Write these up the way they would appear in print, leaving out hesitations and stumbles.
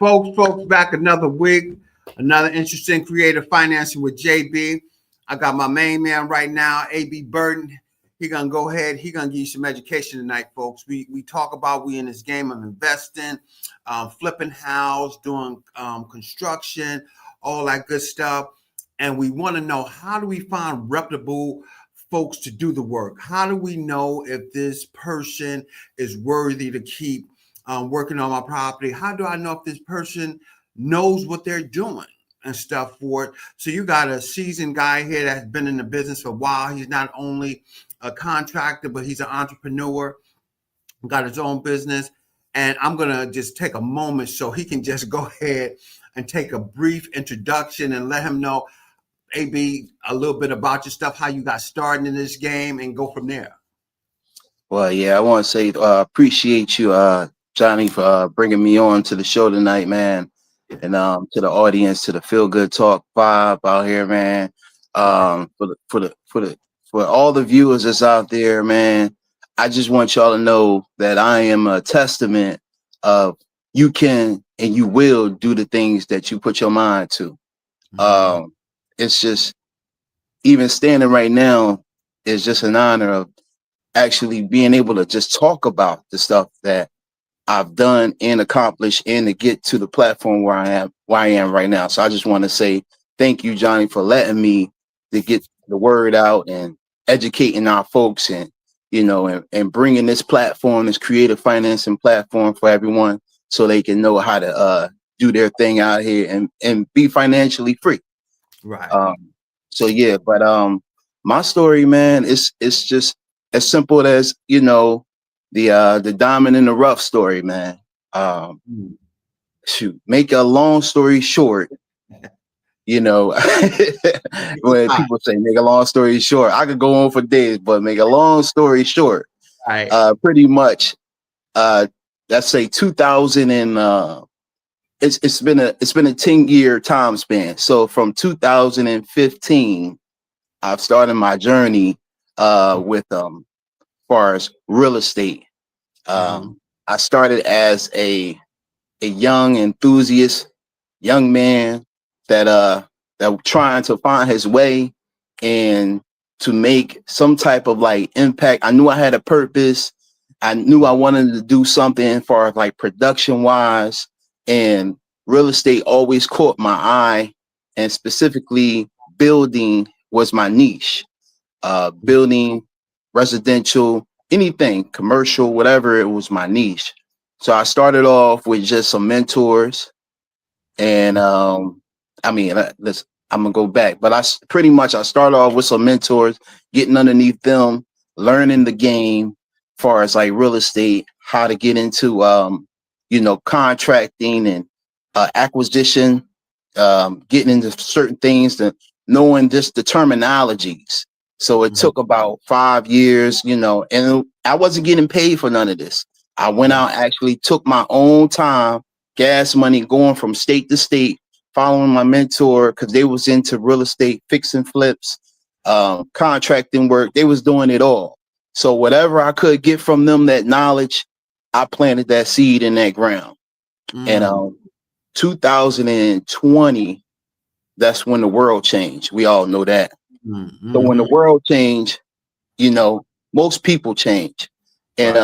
Folks, back another week, another interesting creative financing with JB. I got my main man right now, AB Burton. He gonna go ahead. He gonna give you some education tonight, folks. We talk about we in this game of investing, flipping house, doing construction, all that good stuff, and we want to know, how do we find reputable folks to do the work? How do we know if this person is worthy to keep working on my property? How do I know if this person knows what they're doing and stuff for it? So you got a seasoned guy here that's been in the business for a while. He's not only a contractor, but he's an entrepreneur, got his own business. And I'm going to just take a moment so he can just go ahead and take a brief introduction and let him know, AB, a little bit about your stuff, how you got started in this game, and go from there. Well, yeah, I want to say appreciate you, Johnny, for bringing me on to the show tonight, man, and to the audience, to the Feel Good Talk vibe out here, man. For all the viewers that's out there, man, I just want y'all to know that I am a testament of you can and you will do the things that you put your mind to. Mm-hmm. It's just, even standing right now is just an honor of actually being able to just talk about the stuff that I've done and accomplished, and to get to the platform where I am right now. So I just want to say thank you, Johnny, for letting me to get the word out and educating our folks, and and bringing this platform, this creative financing platform for everyone, so they can know how to do their thing out here and be financially free. Right. So yeah, but my story, man, it's just as simple as, the diamond in the rough story, man. Shoot, make a long story short, when people say make a long story short, I could go on for days, but make a long story short, right. Pretty much, let's say 2000 and it's been a 10-year time span. So from 2015, I've started my journey with far as real estate. I started as a young enthusiast, young man that trying to find his way and to make some type of like impact. I knew I had a purpose. I knew I wanted to do something as far as like production wise, and real estate always caught my eye, and specifically building was my niche. Building, residential, anything, commercial, whatever, it was my niche. So I started off with just some mentors, and I'm gonna go back, but I started off with some mentors, getting underneath them, learning the game, far as like real estate, how to get into contracting and acquisition, getting into certain things, to knowing just the terminologies. So it took about 5 years, and I wasn't getting paid for none of this. I went out, actually took my own time, gas money, going from state to state, following my mentor, because they was into real estate, fixing flips, contracting work. They was doing it all. So whatever I could get from them, that knowledge, I planted that seed in that ground. And 2020, that's when the world changed. We all know that. So when the world changed, most people change. And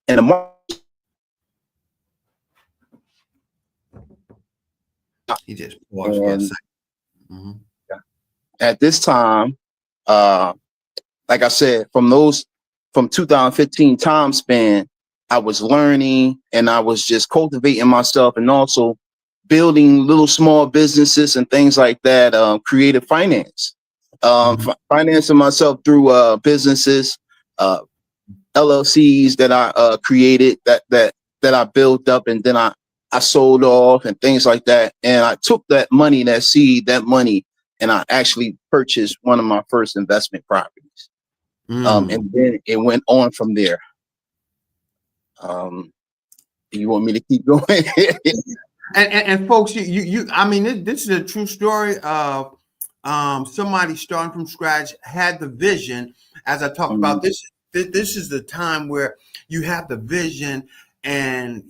and the market, he just paused for a second. At this time, like I said, from 2015 time span, I was learning, and I was just cultivating myself, and also building little small businesses and things like that, creative finance, financing myself through businesses, LLCs that I created, that I built up, and then I sold off and things like that. And I took that money, that seed, that money, and I actually purchased one of my first investment properties. And then it went on from there. You want me to keep going? And folks, I mean, this is a true story of somebody starting from scratch, had the vision. As I talked about, this is the time where you have the vision And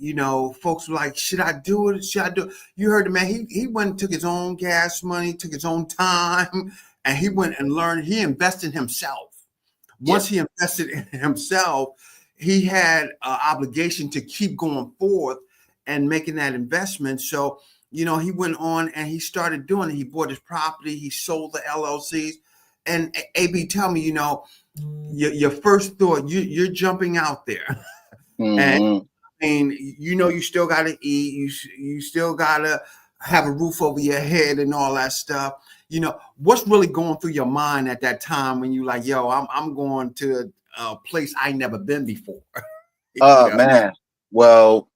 folks were like, should I do it? Should I do it? You heard the man. He went and took his own gas money, took his own time, and he went and learned. He invested in himself. Yeah. Once he invested in himself, he had an obligation to keep going forth and making that investment. So, he went on and he started doing it. He bought his property, he sold the LLCs. And AB, tell me, your first thought, you're jumping out there. And Mhm. I mean, you still got to eat. You still got to have a roof over your head and all that stuff. What's really going through your mind at that time when you like, yo, I'm going to a place I never been before? Man. Well,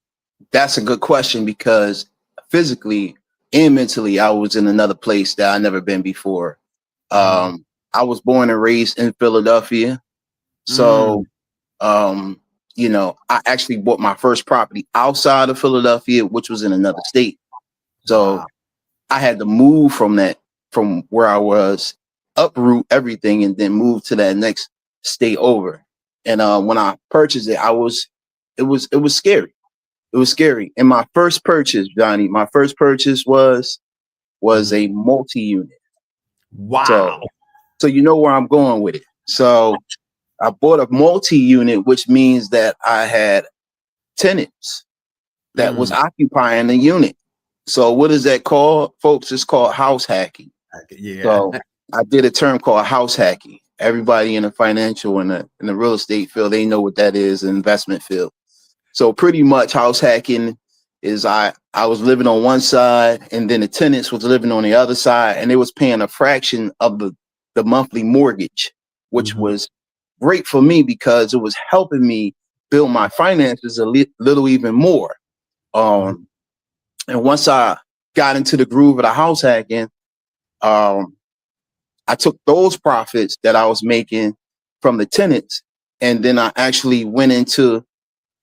that's a good question because physically and mentally, I was in another place that I never been before. I was born and raised in Philadelphia. So, I actually bought my first property outside of Philadelphia, which was in another state. So Wow. I had to move from where I was, uproot everything, and then move to that next state over. And when I purchased it, it was scary. It was scary. And my first purchase, Johnny, was a multi-unit. Wow. So you know where I'm going with it. So I bought a multi-unit, which means that I had tenants that was occupying the unit. So what is that called, folks? It's called house hacking. Yeah. So I did a term called house hacking. Everybody in the financial and the real estate field, they know what that is, the investment field. So pretty much house hacking is I was living on one side and then the tenants was living on the other side, and they was paying a fraction of the monthly mortgage, which was great for me because it was helping me build my finances a little even more. And once I got into the groove of the house hacking, I took those profits that I was making from the tenants, and then I actually went into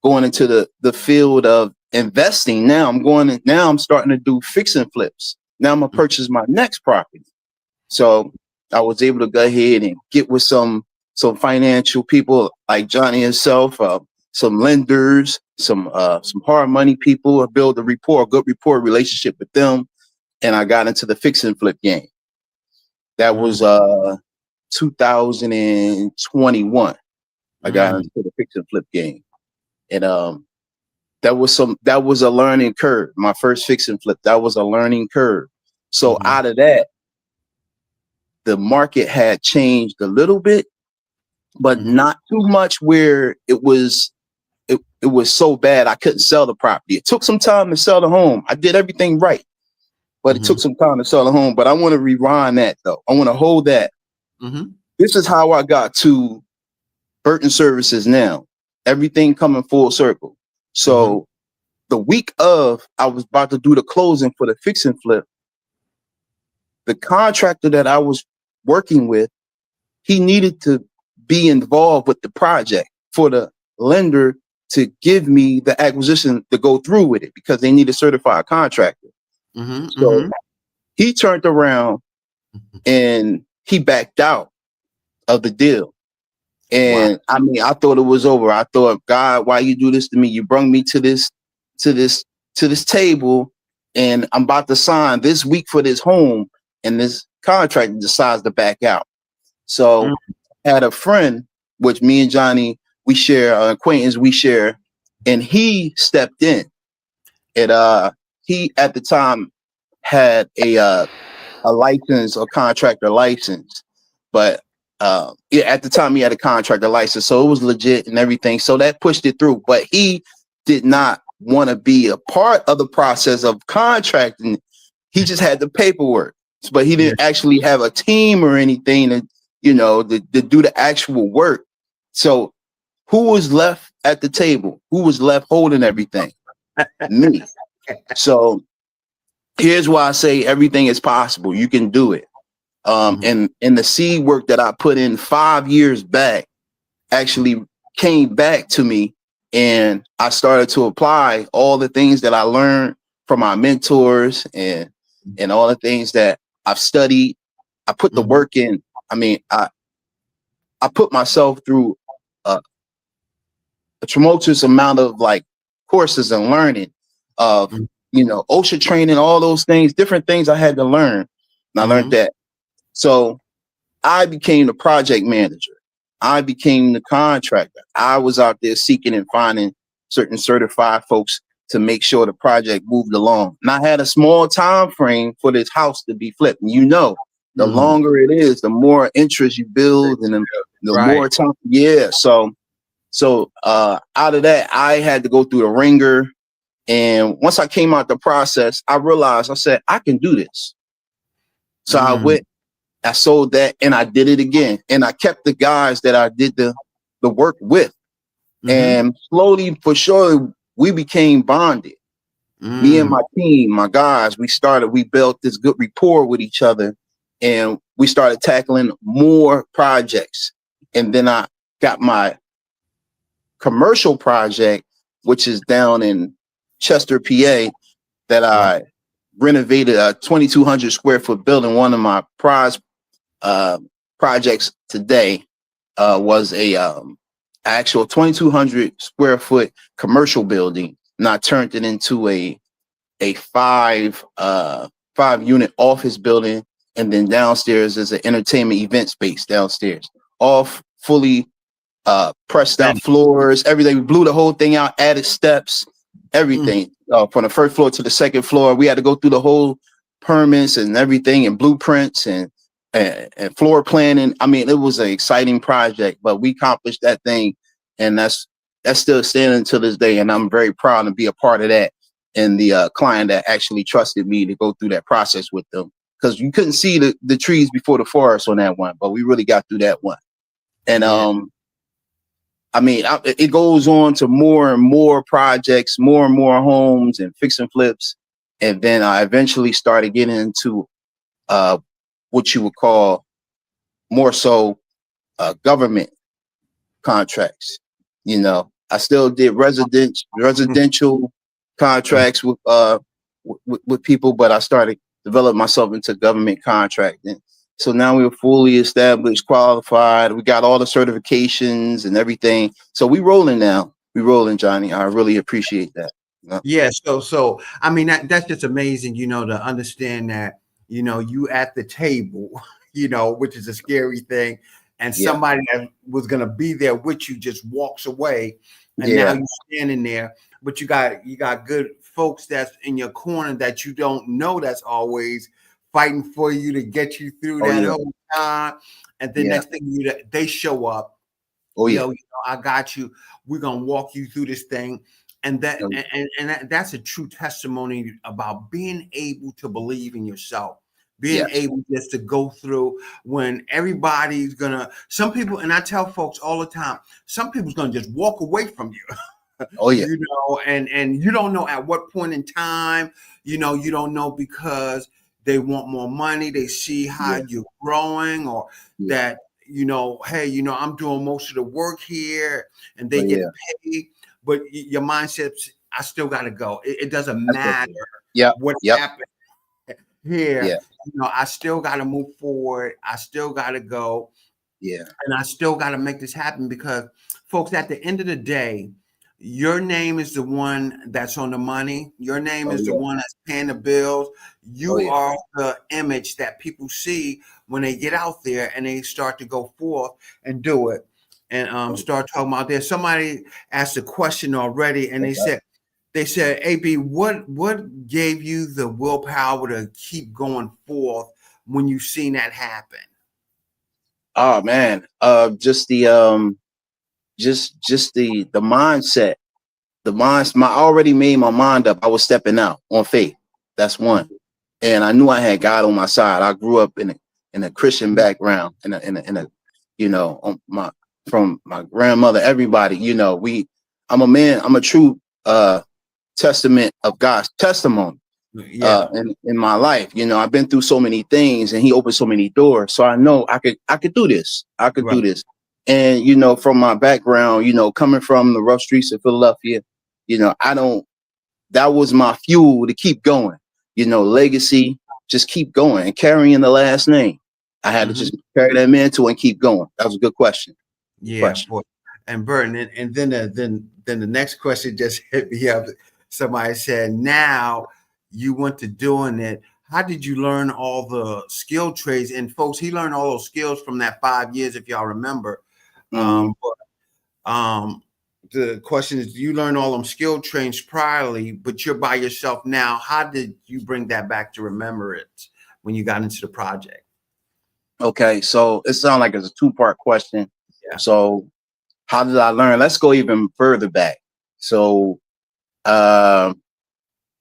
going into the field of investing. Now I'm starting to do fix and flips. Now I'm gonna purchase my next property. So I was able to go ahead and get with some financial people like Johnny himself, some lenders, some hard money people, build a good rapport relationship with them. And I got into the fix and flip game. That was 2021. I got into the fix and flip game. And that was a learning curve. My first fix and flip, that was a learning curve. So out of that, the market had changed a little bit, but not too much where it was so bad I couldn't sell the property. It took some time to sell the home. I did everything right, but it took some time to sell the home. But I want to rewind that though. I want to hold that. This is how I got to Burton Services now. Everything coming full circle. So the week of I was about to do the closing for the fix and flip, the contractor that I was working with, he needed to be involved with the project for the lender to give me the acquisition to go through with it because they need a certified contractor. So he turned around and he backed out of the deal. And I mean, I thought it was over. I thought, God, why you do this to me? You brought me to this table, and I'm about to sign this week for this home, and this contractor decides to back out. So I had a friend, which me and Johnny, we share an acquaintance, and he stepped in. And he at the time had a license, a contractor license, but at the time he had a contractor license, so it was legit and everything. So that pushed it through. But he did not want to be a part of the process of contracting. He just had the paperwork, but he didn't actually have a team or anything to do the actual work. So who was left at the table? Who was left holding everything? Me. So here's why I say everything is possible. You can do it. And the seed work that I put in 5 years back actually came back to me, and I started to apply all the things that I learned from my mentors and all the things that I've studied. I put the work in. I mean, I put myself through a tumultuous amount of like courses and learning of, Mhm. OSHA training, all those things, different things I had to learn. And I learned that. So I became the project manager. I became the contractor. I was out there seeking and finding certain certified folks to make sure the project moved along. And I had a small time frame for this house to be flipped. And the longer it is, the more interest you build, and the Right. more time. Yeah. So out of that, I had to go through the ringer. And once I came out the process, I realized, I said, I can do this. So I went, I sold that, and I did it again. And I kept the guys that I did the work with. And slowly, for sure, we became bonded. Me and my team, my guys, we built this good rapport with each other, and we started tackling more projects. And then I got my commercial project, which is down in Chester, PA, that I renovated a 2,200 square foot building. One of my prize projects today was a actual 2,200 square foot commercial building, and I turned it into a five unit office building, and then downstairs is an entertainment event space downstairs, all fully pressed out floors, everything. We blew the whole thing out, added steps, everything from the first floor to the second floor. We had to go through the whole permits and everything, and blueprints and floor planning. I mean, it was an exciting project, but we accomplished that thing, and that's still standing to this day. And I'm very proud to be a part of that, and the client that actually trusted me to go through that process with them, because you couldn't see the trees before the forest on that one, but we really got through that one. And I mean, it goes on to more and more projects, more and more homes and fix and flips. And then I eventually started getting into what you would call more so government contracts. I still did residential contracts with people, but I started developing myself into government contracting. So now we're fully established, qualified. We got all the certifications and everything. So we rolling now. We rolling, Johnny. I really appreciate that. Yeah. So I mean, that's just amazing, to understand that, you at the table, which is a scary thing. And somebody that was going to be there with you just walks away. And now you're standing there, but you got good folks that's in your corner that you don't know, that's always fighting for you to get you through that whole time. And then next thing they show up. I got you. We're gonna walk you through this thing. And that's a true testimony about being able to believe in yourself, being able just to go through when everybody's some people, and I tell folks all the time, some people's gonna just walk away from you. And you don't know at what point in time, you don't know, because they want more money. They see how you're growing, or that, hey, I'm doing most of the work here and they get paid, but your mindset's, I still got to go. It doesn't matter what happened here. I still got to move forward. I still got to go. And I still got to make this happen, because folks, at the end of the day, your name is the one that's on the money. Your name is the one that's paying the bills. You are the image that people see when they get out there and they start to go forth and do it, and start talking about this. Somebody asked a question already, and they said, AB, what gave you the willpower to keep going forth when you seen that happen? Oh man, just the the mindset. I already made my mind up. I was stepping out on faith. That's one. And I knew I had God on my side. I grew up in a Christian background, in a from my grandmother, everybody, I'm a true testament of God's testimony in my life. I've been through so many things, and he opened so many doors. So I know I could do this. I could do this. And, from my background, coming from the rough streets of Philadelphia, that was my fuel to keep going, legacy, just keep going and carrying the last name. I had to just carry that mantle and keep going. That was a good question. Yeah. And Burton, and then the next question just hit me up. Somebody said, "Now you went to doing it. How did you learn all the skill trades?" And folks, he learned all those skills from that 5 years, if y'all remember. Mhm. The question is, you learn all them skill trades priorly, but you're by yourself now. How did you bring that back to remember it when you got into the project? Okay, so it sounds like it's a two-part question. Yeah. So how did I learn? Let's go even further back. So uh,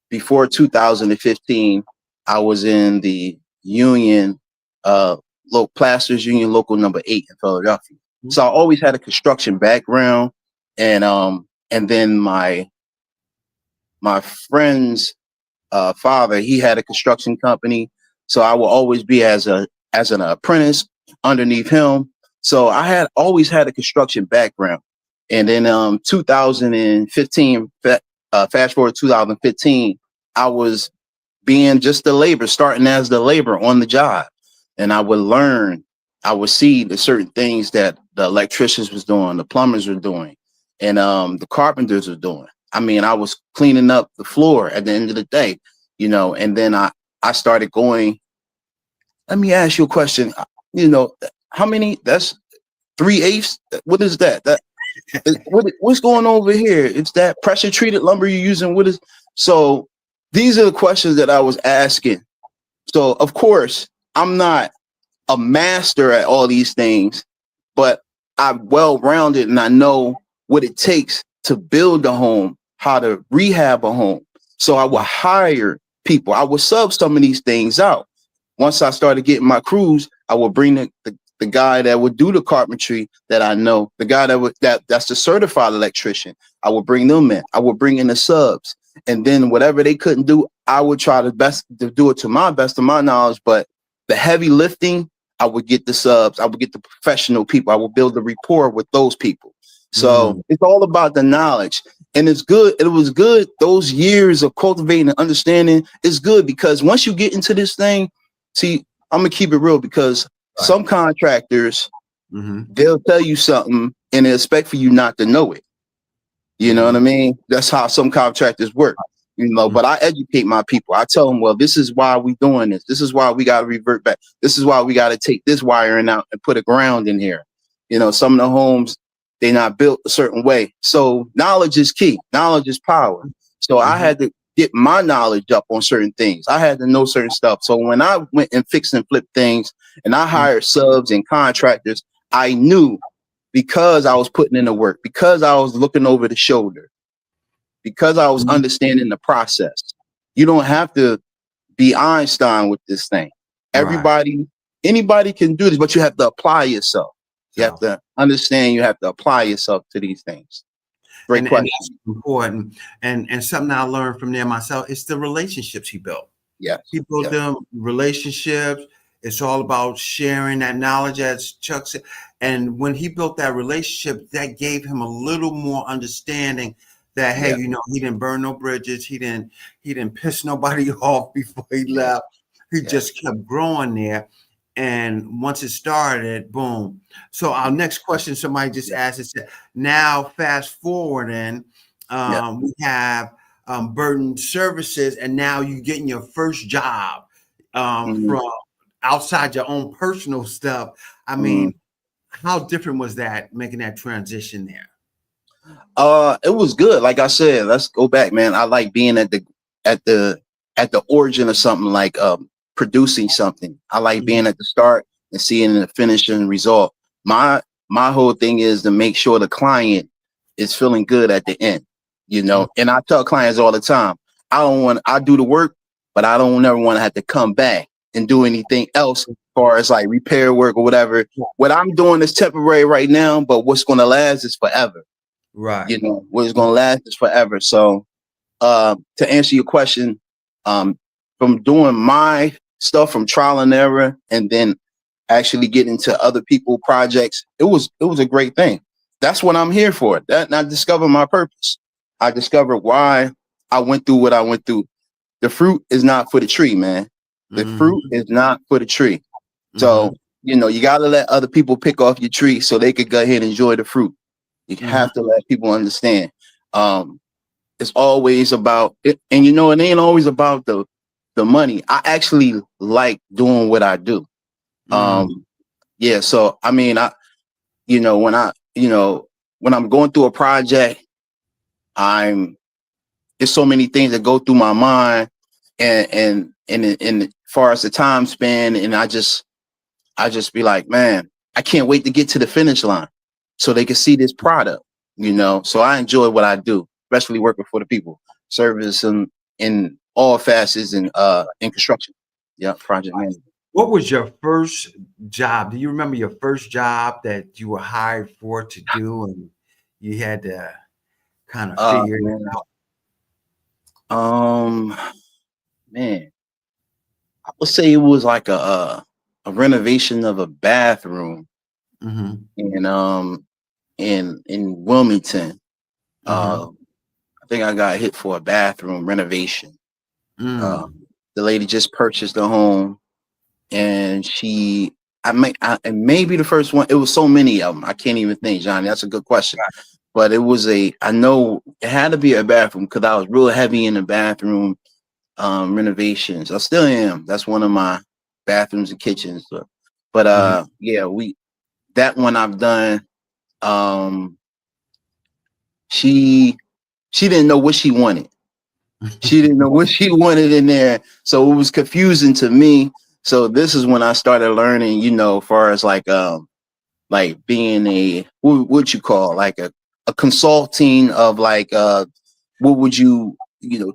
before 2015, I was in the union, Plasters Union Local Number 8 in Philadelphia. So I always had a construction background, and then my friend's father, he had a construction company, so I will always be as an apprentice underneath him. So I had always had a construction background, and then 2015, fast forward 2015, I was being just the labor, starting as the labor on the job, and I would learn, I would see the certain things that the electricians was doing, the plumbers were doing, and the carpenters were doing. I mean, I was cleaning up the floor at the end of the day, and then I started going. Let me ask you a question. How many? That's 3/8. What is that? What's going on over here? It's that pressure treated lumber you're using. What is so? These are the questions that I was asking. So of course, I'm not a master at all these things, but I'm well rounded and I know what it takes to build a home, how to rehab a home. So I would hire people. I would sub some of these things out. Once I started getting my crews, I would bring the guy that would do the carpentry that I know, the guy that's the certified electrician. I would bring them in. I would bring in the subs. And then whatever they couldn't do, I would try to do it to my best of my knowledge. But the heavy lifting, I would get the subs. I would get the professional people. I would build a rapport with those people. So it's all about the knowledge. And it's good. It was good. Those years of cultivating and understanding is good because once you get into this thing, see, I'm going to keep it real because some contractors, they'll tell you something and they expect for you not to know it. You know what I mean? That's how some contractors work, but I educate my people. I tell them, well, this is why we doing this. This is why we got to revert back. This is why we got to take this wiring out and put a ground in here. Some of the homes, they're not built a certain way. So knowledge is key. Knowledge is power. So I had to get my knowledge up on certain things. I had to know certain stuff. So when I went and fixed and flipped things and I hired subs and contractors, I knew because I was putting in the work, because I was looking over the shoulder, because I was understanding the process. You don't have to be Einstein with this thing. Anybody can do this, but you have to apply yourself. You have to understand, you have to apply yourself to these things. Great question. And that's important. And something I learned from there myself, it's the relationships he built. Yeah. He built them relationships. It's all about sharing that knowledge, as Chuck said. And when he built that relationship, that gave him a little more understanding that, hey, he didn't burn no bridges. He didn't piss nobody off before he left. He just kept growing there. And once it started, boom. So our next question, somebody just asked, it said, now fast forwarding, we have Burton Services, and now you're getting your first job from outside your own personal stuff. I mean, how different was that making that transition there? It was good. Like I said, let's go back, man. I like being at the origin of something, like producing something. I like being at the start and seeing the finishing result. My whole thing is to make sure the client is feeling good at the end, and I tell clients all the time, I do the work, but I don't ever want to have to come back and do anything else as far as like repair work or whatever. What I'm doing is temporary right now, but what's going to last is forever. Right. What's going to last is forever. So to answer your question, from doing my stuff from trial and error and then actually getting to other people projects, it was a great thing. That's what I'm here for. That I discovered my purpose. I discovered why I went through what I went through. The fruit is not for the tree, man. The fruit is not for the tree. So, you got to let other people pick off your tree so they could go ahead and enjoy the fruit. You have to let people understand. It's always about it, and it ain't always about the money. I actually like doing what I do. Yeah. So I mean, when when I'm going through a project, there's so many things that go through my mind, and as far as the time span, and I just be like, man, I can't wait to get to the finish line so they can see this product, So I enjoy what I do, especially working for the people, service and in all facets in construction. Yeah, project management. What was your first job? Do you remember your first job that you were hired for to do, and you had to kind of figure it Man, out? man, I would say it was like a renovation of a bathroom Mm-hmm. in Wilmington. Mm-hmm. I think I got hit for a bathroom renovation. Mm. The lady just purchased a home, and and maybe the first one. It was so many of them. I can't even think, Johnny. That's a good question. But I know it had to be a bathroom because I was real heavy in the bathroom renovations. I still am. That's one of my bathrooms and kitchens. Mm-hmm. Yeah, that one I've done. She didn't know what she wanted. She didn't know what she wanted in there. So it was confusing to me. So this is when I started learning, as far as like being what you call like a consulting of what would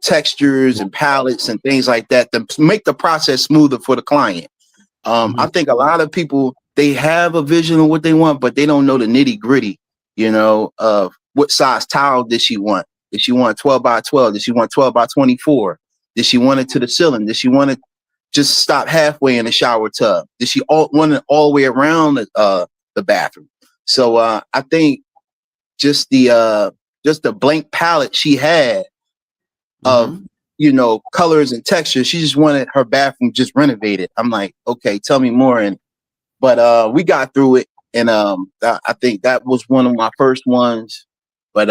textures and palettes and things like that to make the process smoother for the client. Mm-hmm. I think a lot of people, they have a vision of what they want, but they don't know the nitty gritty, of what size tile did she want? Did she want 12 by 12? Did she want 12 by 24? Did she want it to the ceiling? Did she want it just stop halfway in the shower tub? Did she want it all the way around the bathroom? So I think just the blank palette she had of Mm-hmm. colors and textures. She just wanted her bathroom just renovated. I'm like, okay, tell me more. But we got through it, and I think that was one of my first ones. But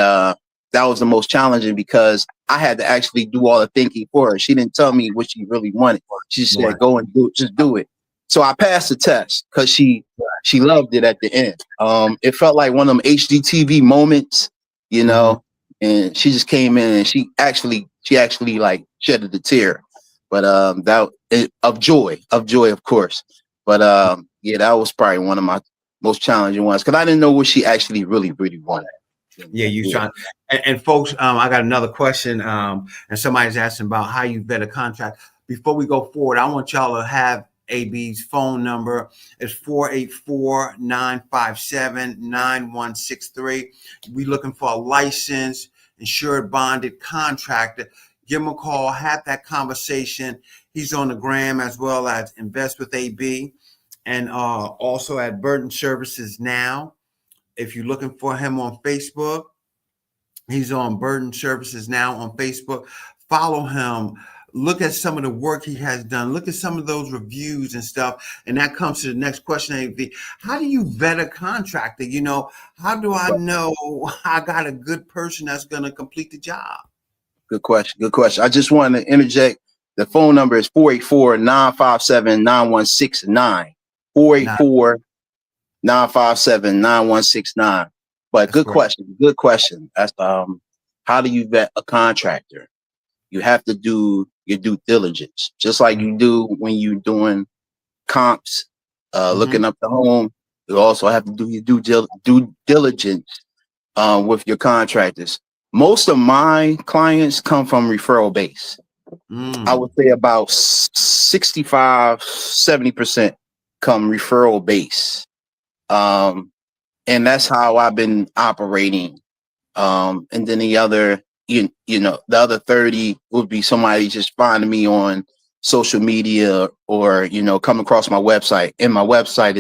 that was the most challenging because I had to actually do all the thinking for her. She didn't tell me what she really wanted. She just said, "Go and do it. Just do it." So I passed the test because she loved it at the end. It felt like one of them HGTV moments, you Mm-hmm. know. And she just came in and she actually like shedded a tear, but of joy, of course. But yeah, that was probably one of my most challenging ones because I didn't know what she actually really, really wanted. Yeah, you Yeah. trying. And folks, I got another question. And somebody's asking about how you vet a contract. Before we go forward, I want y'all to have AB's phone number. It's 484-957-9163. We looking for a licensed, insured, bonded contractor. Give him a call, have that conversation. He's on the gram as well as Invest with AB, and also at Burton Services Now. If you're looking for him on Facebook, he's on Burden Services Now on Facebook. Follow him. Look at some of the work he has done. Look at some of those reviews and stuff. And that comes to the next question, AV. How do you vet a contractor? How do I know I got a good person that's going to complete the job? Good question. Good question. I just wanted to interject. The phone number is 484-957-9169. Nah, 484-957-9169. But that's good great. question. Good question. That's how do you vet a contractor? You have to do your due diligence, just like you do when you're doing comps, Mm-hmm. looking up the home. You also have to do your due diligence with your contractors. Most of my clients come from referral base. I Mm. would say about 65, 70% come referral base. And that's how I've been operating. And then the other 30 would be somebody just finding me on social media or, come across my website. And my website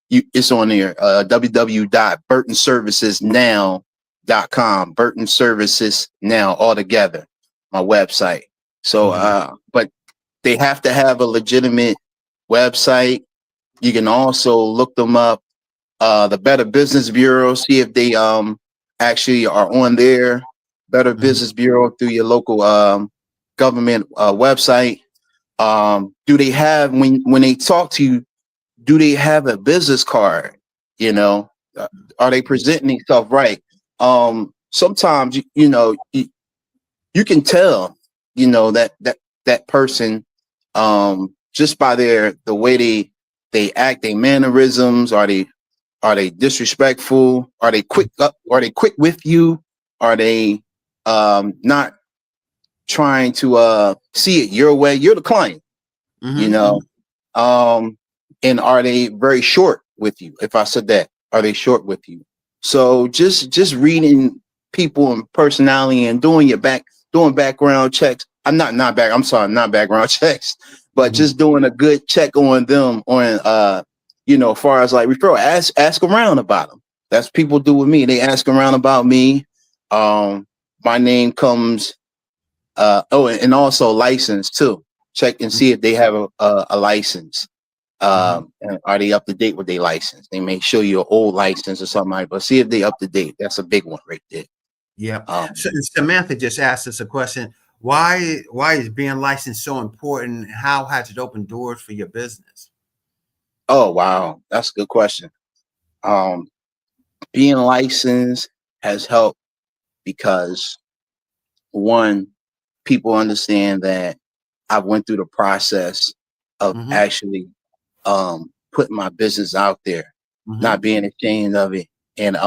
it's on there, www.burtonservicesnow.com, Burton Services Now, all together, my website. So, but they have to have a legitimate website. You can also look them up, the Better Business Bureau, see if they actually are on there. Better Business Bureau through your local government website. Do they have when they talk to you? Do they have a business card? You know, are they presenting themselves right? Sometimes you can tell, that person, just by the way they act, their mannerisms. Are they disrespectful? Are they quick up? Are they quick with you? Are they not trying to see it your way? You're the client, you know. And are they very short with you? If I said that, are they short with you? So just reading people and personality and doing background checks. I'm sorry, not background checks, but just doing a good check on them on as far as like referral. Ask around about them. That's people do with me. They ask around about me. My name comes and also license too. Check and see if they have a license. And are they up to date with their license? They may show you an old license or something like, but see if they up to date. That's a big one right there. Yeah. So Samantha just asked us a question. Why is being licensed so important? How has it opened doors for your business? Oh wow, that's a good question. Being licensed has helped because one, people understand that I went through the process of actually putting my business out there, not being ashamed of it. And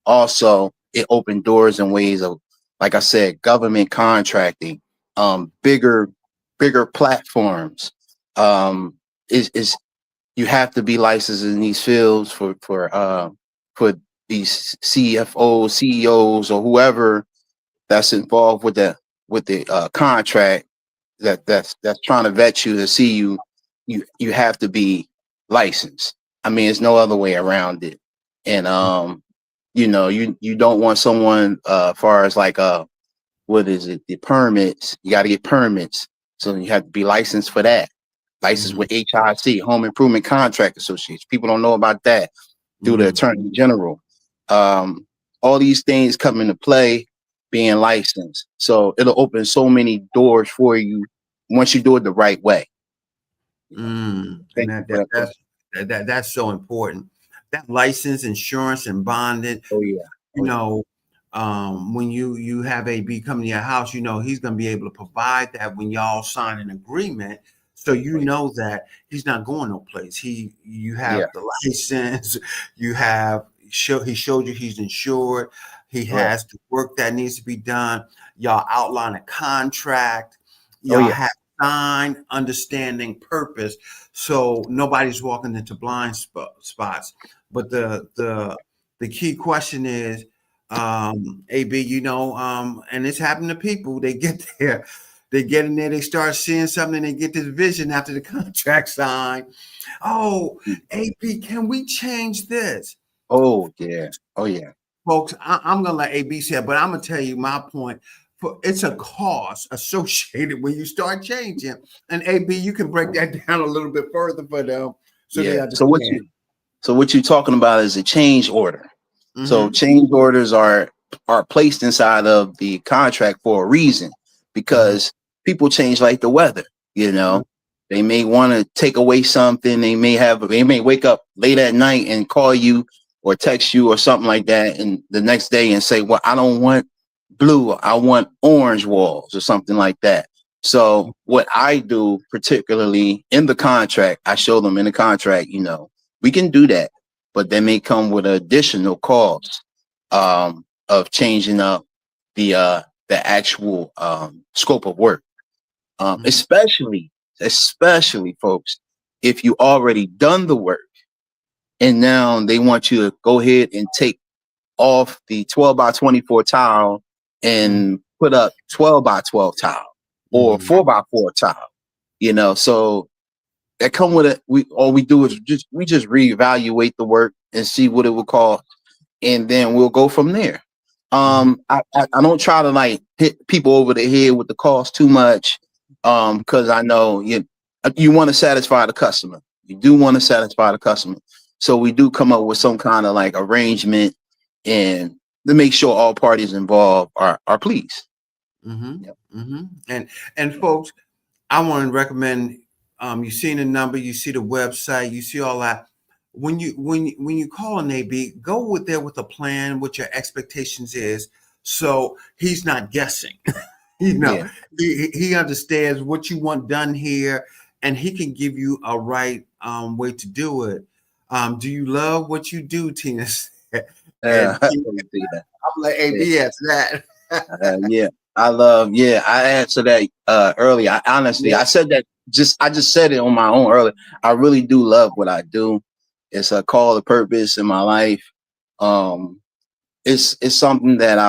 also it opened doors in ways of, like I said, government contracting, bigger platforms. Is you have to be licensed in these fields for these CFOs, CEOs, or whoever that's involved with the contract that's trying to vet you to see you. You have to be licensed. I mean, there's no other way around it. And you don't want someone far as like what is it, the permits. You got to get permits, so you have to be licensed for that. Licensed with HIC, Home Improvement Contract Association. People don't know about that through the Attorney General. All these things come into play being licensed, so it'll open so many doors for you once you do it the right way. And that's so important. That license, insurance, and bonding. Oh yeah. When you have AB come to your house, he's going to be able to provide that when y'all sign an agreement. So know that he's not going no place. You have the license. He showed you he's insured. He has the work that needs to be done. Y'all outline a contract. Y'all have signed, understanding purpose. So nobody's walking into blind spots. But the key question is, AB, and it's happened to people. They get there, they get in there, they start seeing something, they get this vision after the contract signed. Oh, AB, can we change this? Oh yeah. Oh yeah. Folks, I'm gonna let AB say it, but I'm gonna tell you my point. It's a cost associated when you start changing. And AB, you can break that down a little bit further for them so they understand. So what you're talking about is a change order. So change orders are placed inside of the contract for a reason, because people change like the weather. They may want to take away something. They may wake up late at night and call you or text you or something like that, and the next day and say, well, I don't want blue, I want orange walls or something like that. So what I do, particularly in the contract, I show them in the contract, we can do that, but they may come with an additional cost of changing up the actual scope of work. Especially folks, if you already done the work and now they want you to go ahead and take off the 12 by 24 tile and put up 12 by 12 tile or 4 by 4 tile, so that come with it. All we do is just reevaluate the work and see what it would cost, and then we'll go from there. I don't try to like hit people over the head with the cost too much, because I know you want to satisfy the customer. You do want to satisfy the customer, so we do come up with some kind of like arrangement, and to make sure all parties involved are pleased. Mm-hmm. Yep. Mm-hmm. And folks, I want to recommend. You've seen the number, you see the website, you see all that. When you call an AB, go with there with a plan, what your expectations is, so he's not guessing. you know, Yeah. he understands what you want done here, and he can give you a right way to do it. Do you love what you do, Tina? And I Tina, can see that. I'm like, Yeah. AB, answer that. Yeah. I answered that earlier. Honestly, Yeah. I said that I just said it on my own earlier. I really do love what I do. It's a call to purpose in my life. Um, it's something that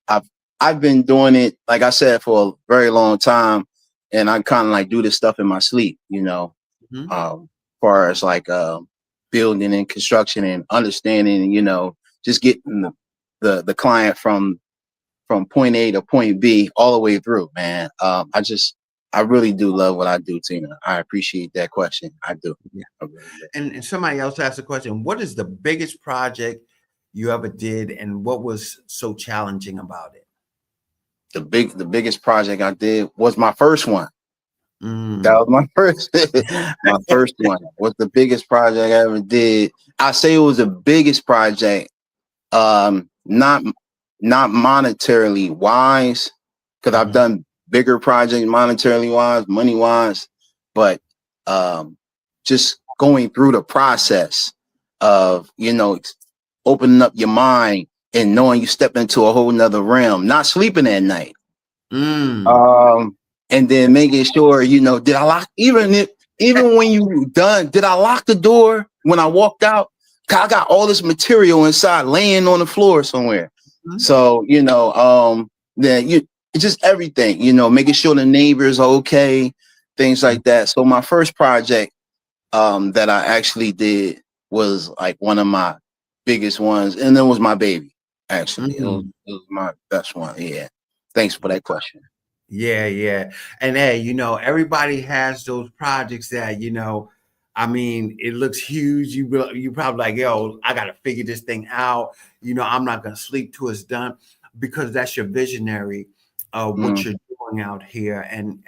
I've I've been doing it, like I said, for a very long time, and I kind of like do this stuff in my sleep, Mhm. far as like building and construction and understanding, just getting the client from point A to point B all the way through, man. I really do love what I do, Tina. I appreciate that question. I do. Yeah. I really do. And somebody else asked a question. What is the biggest project you ever did, and what was so challenging about it? The biggest project I did was my first one. That Mm. was my first my first one. Was the biggest project I ever did. I say it was the biggest project, not monetarily wise, because I've Mhm. done bigger projects monetarily wise, money wise, but um just going through the process of, opening up your mind and knowing you step into a whole nother realm, not sleeping at night. Mm. Um, and then making sure, did I lock, even when you done, did I lock the door when I walked out? 'Cause I got all this material inside laying on the floor somewhere. Mhm. So, then it's just everything, making sure the neighbors are okay, things like that. So my first project that I actually did was like one of my biggest ones, and it was my baby, actually. Mhm. It was my best one. Yeah. Thanks for that question. Yeah, yeah. And hey, everybody has those projects that, I mean, it looks huge. You probably like, yo, I gotta figure this thing out. I'm not gonna sleep till it's done, because that's your visionary of what Mm. you're doing out here. And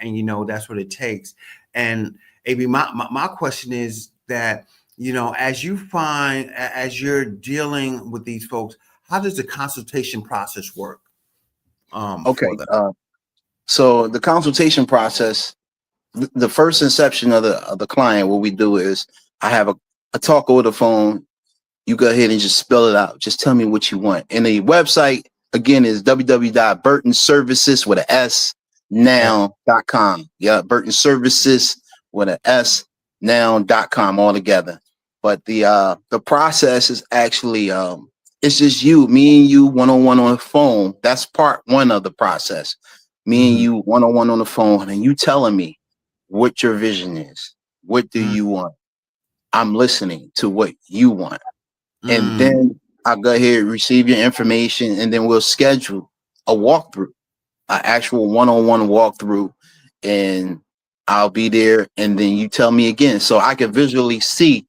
that's what it takes. And AB, my question is that, as you're dealing with these folks, how does the consultation process work for Okay. them? So the consultation process, the first inception of the client, what we do is I have a talk over the phone. You go ahead and just spell it out. Just tell me what you want. And the website again is www.burtonservices with a S now.com. Yeah, Burton Services with a S now.com all together. But the process is actually it's just me and you one on one on the phone. That's part one of the process. Me and Mhm. you one on one on the phone, and you telling me what your vision is. What do Mm, you want? I'm listening to what you want. And mm, then I'll go ahead and receive your information, and then we'll schedule a walkthrough, an actual one-on-one walkthrough, and I'll be there. And then you tell me again, so I can visually see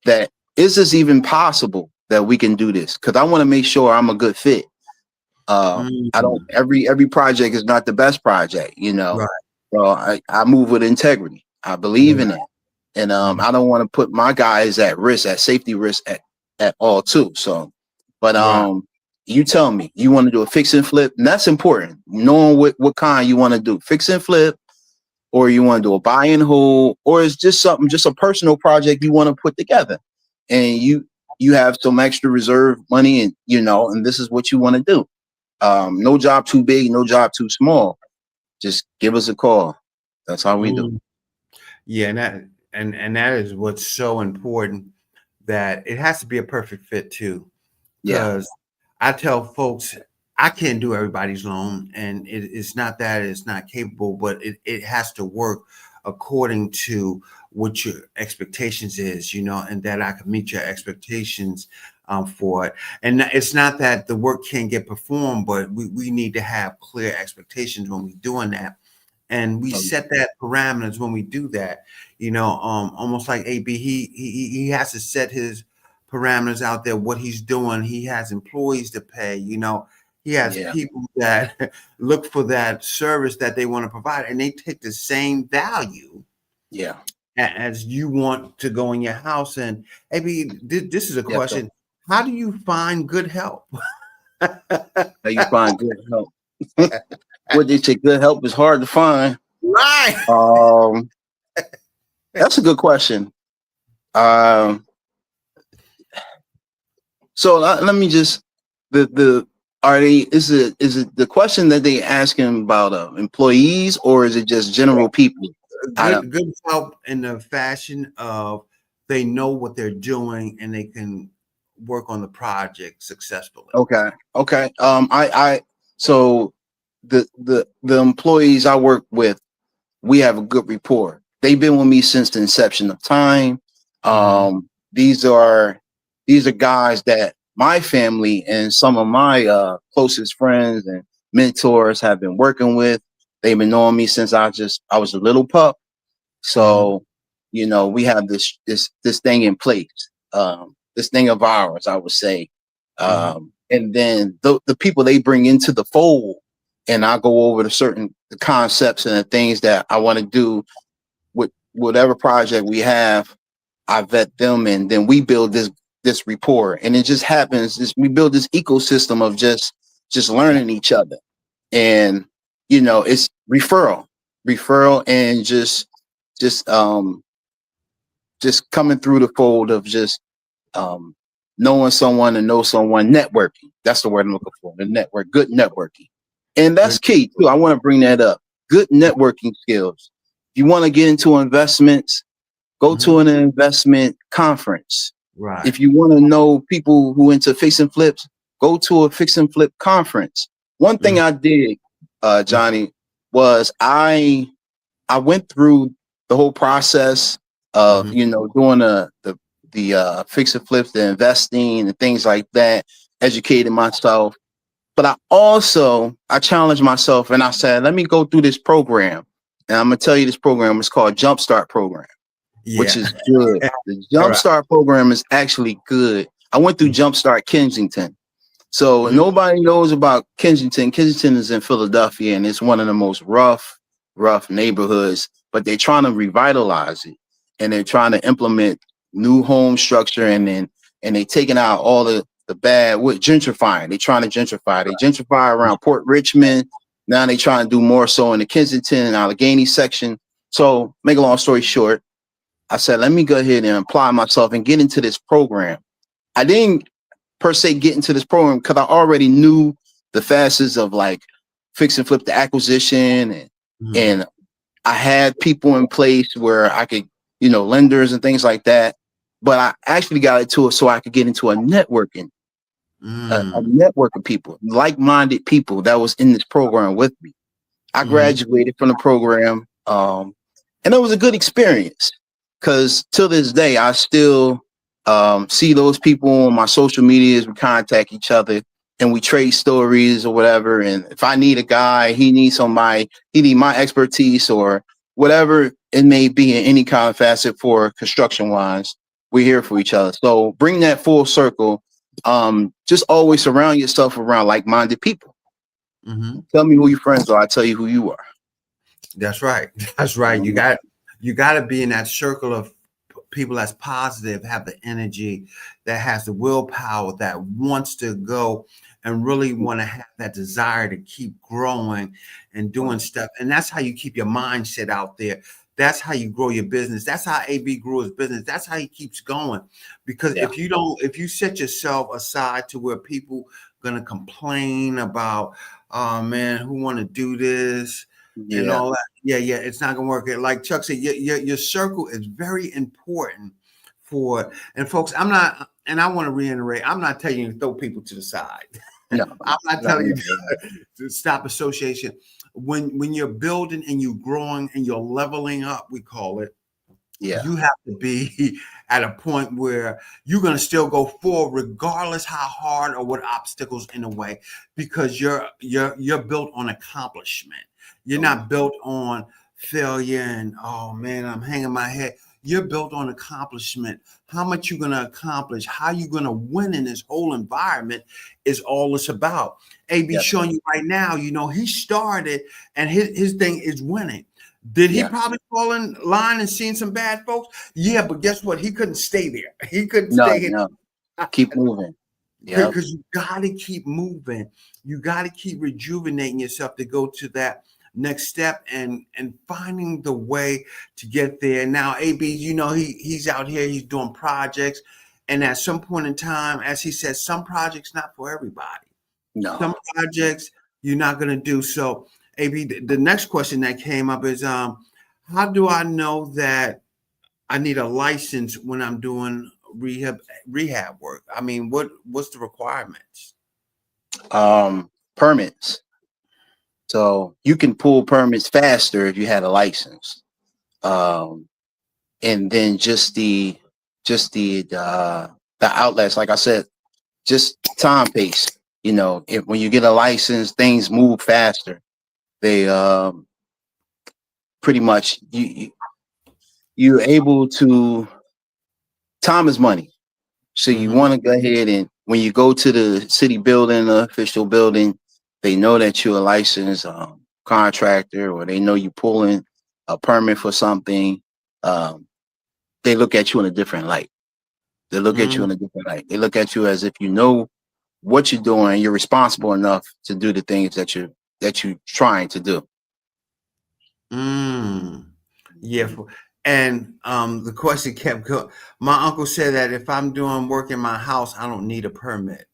that is this even possible that we can do this? Because I want to make sure I'm a good fit. I don't. mm. Every project is not the best project, Right, So I move with integrity. I believe in right. it, and Mhm. I don't want to put my guys at risk, at safety risk at all too. So, but Right. you tell me you want to do a fix and flip, and that's important. Knowing what kind you want to do, fix and flip, or you want to do a buy and hold, or it's just something, just a personal project you want to put together, and you have some extra reserve money, and and this is what you want to do. No job too big, no job too small. Just give us a call. That's how we do. Mm. Yeah, and that is what's so important, that it has to be a perfect fit too. Yeah. Because I tell folks I can't do everybody's loan, and it's not that it's not capable, but it has to work according to what your expectations is, and that I can meet your expectations for it. And it's not that the work can't get performed, but we need to have clear expectations when we're doing that. And we Um, set that parameters when we do that, almost like AB, he has to set his parameters out there, what he's doing. He has employees to pay, he has Yeah. people that look for that service that they want to provide, and they take the same value Yeah. as you want to go in your house. And maybe this is a Yes, sir. question: how do you find good help? How you find good help? What they say, good help is hard to find. Right. Um, that's a good question. Um, so let me just the are they is it the question that they asking about employees, or is it just general people? I don't. Good help in the fashion of they know what they're doing and they can work on the project successfully. Okay. Okay. I so the employees I work with, we have a good rapport. They've been with me since the inception of time. These are guys that my family and some of my closest friends and mentors have been working with. They've been knowing me since I was a little pup. So, we have this thing in place. This thing of ours, I would say. And then the people they bring into the fold, and I go over the concepts and the things that I want to do with whatever project we have. I vet them, and then we build this rapport, and it just happens. We build this ecosystem of just learning each other, and it's referral, and just coming through the fold of just knowing someone and know someone, networking. That's the word I'm looking for. The network, good networking. And that's key too. I want to bring that up. Good networking skills. If you want to get into investments, go to an investment conference. Right. If you want to know people who into fix and flips, go to a fix and flip conference. One thing I did, Johnny, was I went through the whole process of doing the fix and flips, the investing and things like that, educating myself. But I challenged myself, and I said, let me go through this program. And I'm gonna tell you, this program is called Jumpstart Program, which is good. The Jumpstart program is actually good. I went through Jumpstart Kensington. So nobody knows about Kensington. Kensington is in Philadelphia, and it's one of the most rough neighborhoods, but they're trying to revitalize it, and they're trying to implement new home structure, and they're taking out all the bad with gentrifying. They're trying to gentrify. They gentrify around Port Richmond. Now they trying to do more so in the Kensington and Allegheny section. So make a long story short, I said, let me go ahead and apply myself and get into this program. I didn't per se get into this program because I already knew the facets of like fix and flip the acquisition, and I had people in place where I could, lenders and things like that. But I actually got into it so I could get into a networking of people, like-minded people that was in this program with me. I graduated from the program, and it was a good experience because till this day, I still see those people on my social medias. We contact each other and we trade stories or whatever. And if I need a guy, he needs somebody, he need my expertise or whatever it may be in any kind of facet for construction wise, we're here for each other. So bring that full circle. Just always surround yourself around like-minded people. Tell me who your friends are. I tell you who you are. That's right. That's right. You got to be in that circle of people that's positive, have the energy, that has the willpower, that wants to go and really want to have that desire to keep growing and doing stuff. And that's how you keep your mindset out there. That's how you grow your business. That's how AB grew his business. That's how he keeps going. Because if you set yourself aside to where people gonna complain about, oh man, who want to do this and all that, it's not gonna work. Like Chuck said, your circle is very important for. And folks, I'm not, and I want to reiterate, I'm not telling you to throw people to the side. No, I'm not telling you to stop association. When you're building and you're growing and you're leveling up, we call it, you have to be at a point where you're going to still go forward regardless how hard or what obstacles in the way, because you're built on accomplishment. You're not built on failure and, oh man, I'm hanging my head. you're built on accomplishment. How much you're going to accomplish, how you're going to win in this whole environment is all it's about. AB Yes. showing you right now, he started and his thing is winning. Did he Yeah. probably fall in line and seen some bad folks? Yeah, but guess what? He couldn't stay there. He couldn't No, stay no. Keep moving. Yeah. because you got to keep moving. You got to keep rejuvenating yourself to go to that next step and finding the way to get there. Now, AB, he's out here, he's doing projects, and at some point in time, as he said, some projects not for everybody. Some No. projects you're not going to do. So, AB, the next question that came up is, how do I know that I need a license when I'm doing rehab work? I mean, what's the requirements? Permits. So you can pull permits faster if you had a license. And then the outlets, like I said, just time pace. If when you get a license, things move faster. They pretty much you're able to, time is money. So you want to go ahead and when you go to the city building, the official building, they know that you're a licensed contractor, or they know you pulling a permit for something. They look at you in a different light. They look at you in a different light. They look at you as if you know what you're doing. You're responsible enough to do the things that you're trying to do. Yeah. And the question kept going. My uncle said that if I'm doing work in my house, I don't need a permit.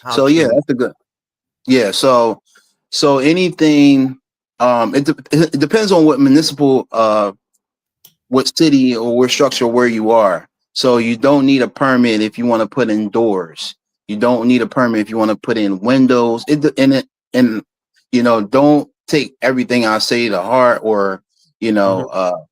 How So yeah, true? that's a good. Yeah. So anything. It depends on what municipal what city or what structure where you are. So you don't need a permit if you want to put in doors. You don't need a permit if you want to put in windows. Don't take everything I say to heart or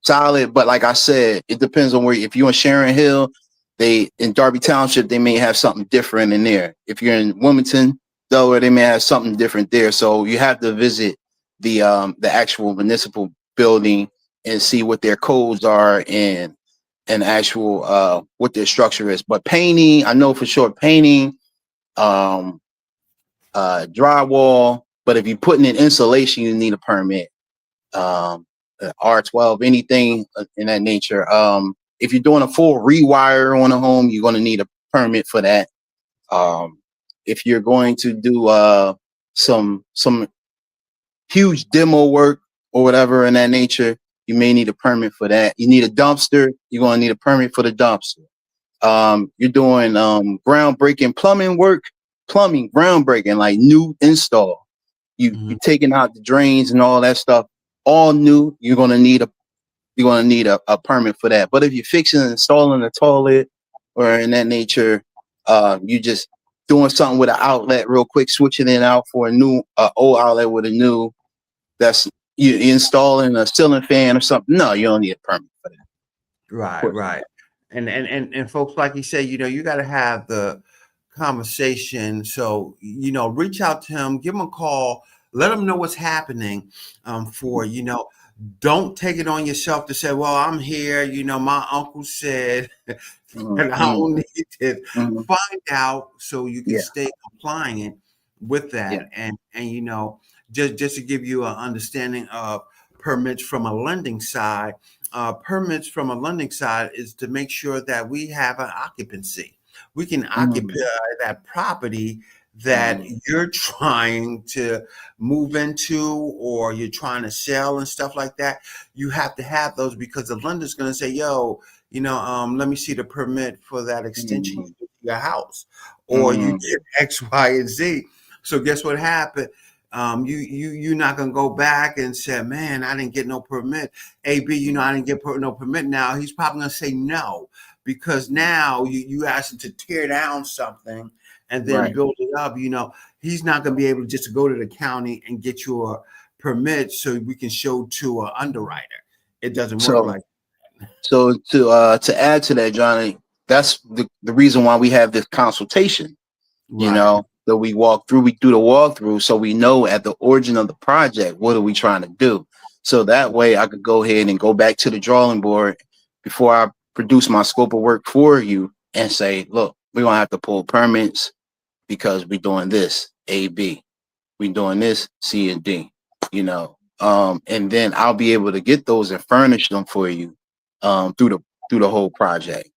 solid. But like I said, it depends on where. If you're in Sharon Hill, in Darby Township, they may have something different in there. If you're in Wilmington, though, they may have something different there. So you have to visit the actual municipal building and see what their codes are and actual what their structure is. But painting, I know for sure painting, drywall. But if you're putting in insulation, you need a permit. R12, anything in that nature. If you're doing a full rewire on a home, you're going to need a permit for that. If you're going to do some huge demo work or whatever in that nature, you may need a permit for that. You need a dumpster, you're going to need a permit for the dumpster. You're doing groundbreaking plumbing groundbreaking, like new install. You're taking out the drains and all that stuff, all new. You're going to need a permit for that. But if you're fixing and installing a toilet or in that nature, you just doing something with an outlet real quick, switching it out for a new old outlet with a new. That's you installing a ceiling fan or something. No, you don't need a permit for that. Right. And folks, like you say, you got to have the conversation. So, reach out to him, give him a call, let him know what's happening. Don't take it on yourself to say, well, I'm here, my uncle said, and I don't need to find out so you can stay compliant with that. Yeah. And just to give you an understanding of permits from a lending side, is to make sure that we have an occupancy. We can occupy that property that you're trying to move into or you're trying to sell and stuff like that. You have to have those because the lender's going to say, yo, let me see the permit for that extension to your house, or you get X, Y, and Z. So guess what happened? You're not gonna go back and say, man, I didn't get no permit. AB, I didn't get no permit. Now he's probably gonna say no because now you asked him to tear down something and then build it up. He's not gonna be able just to go to the county and get you a permit so we can show to an underwriter. It doesn't work like that. So to add to that, Johnny, that's the reason why we have this consultation. That we do the walkthrough so we know at the origin of the project, what are we trying to do? So that way I could go ahead and go back to the drawing board before I produce my scope of work for you and say, look, we're gonna have to pull permits because we're doing this A, B, we're doing this C and D, you know. And then I'll be able to get those and furnish them for you through the whole project.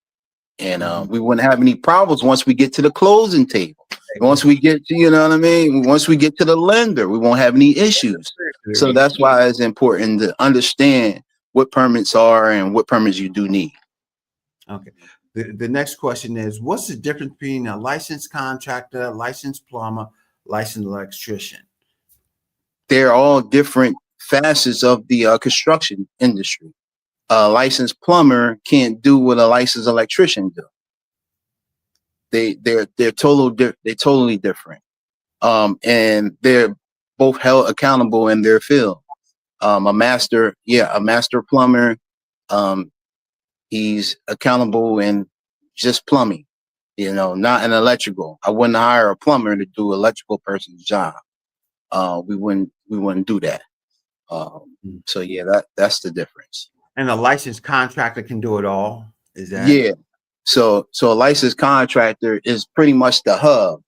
And we wouldn't have any problems once we get to the closing table. Once we get to, you know what I mean? Once we get to the lender, we won't have any issues. So that's why it's important to understand what permits are and what permits you do need. Okay. The next question is, what's the difference between a licensed contractor, licensed plumber, licensed electrician? They're all different facets of the construction industry. A licensed plumber can't do what a licensed electrician do. They're totally different. And they're both held accountable in their field. A master plumber, he's accountable in just plumbing, you know, not in electrical. I wouldn't hire a plumber to do electrical person's job. We wouldn't do that. So yeah, that's the difference. And a licensed contractor can do it all. Is that? Yeah. So a licensed contractor is pretty much the hub.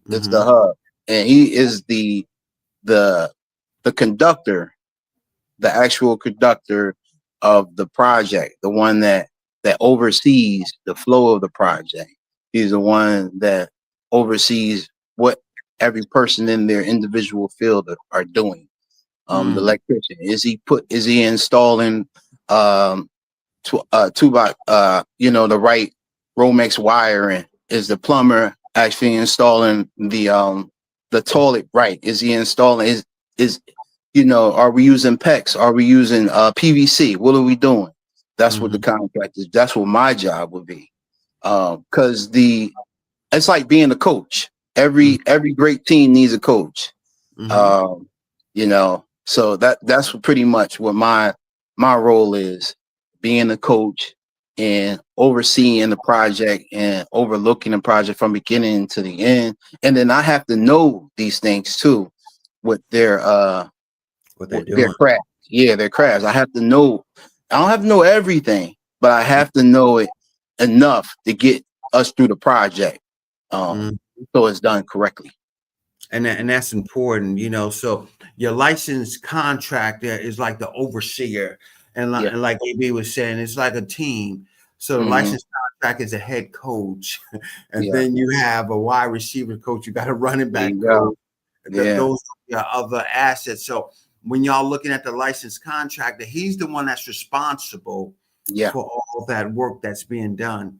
It's the hub, and he is the conductor, the actual conductor of the project, the one that oversees the flow of the project. He's the one that oversees what every person in their individual field are doing. The electrician, is he installing the right Romex wiring? Is the plumber actually installing the toilet right? Is he installing are we using PEX? Are we using PVC? What are we doing? That's what the contract is. That's what my job would be. Because it's like being a coach. Every great team needs a coach. So that's pretty much what my role is, being a coach and overseeing the project and overlooking the project from beginning to the end. And then I have to know these things too, what they're doing. Their craft. Yeah, their crafts. I have to know. I don't have to know everything, but I have to know it enough to get us through the project, so it's done correctly. And that's important, you know. So your licensed contractor is like the overseer, and like AB was saying, it's like a team. So the licensed contractor is a head coach, and then you have a wide receiver coach. You got a running back coach. Those are your other assets. So when y'all looking at the licensed contractor, he's the one that's responsible for all that work that's being done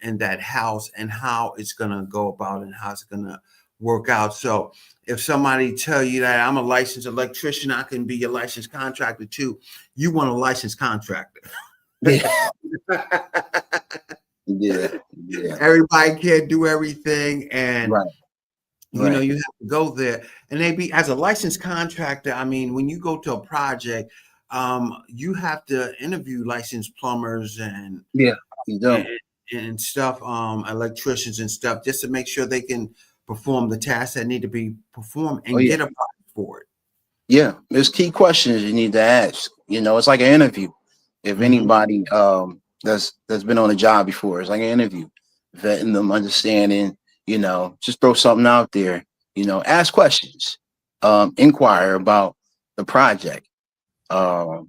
in that house, and how it's gonna go about and how it's gonna work out. So if somebody tell you that I'm a licensed electrician, I can be your licensed contractor too. You want a licensed contractor. Everybody can't do everything, and you know, you have to go there. And as a licensed contractor, I mean, when you go to a project, you have to interview licensed plumbers and and stuff, electricians and stuff, just to make sure they can perform the tasks that need to be performed and get a price for it. Yeah, there's key questions you need to ask. You know, it's like an interview. If anybody that's been on a job before, it's like an interview, vetting them, understanding. You know, just throw something out there. You know, ask questions, inquire about the project, and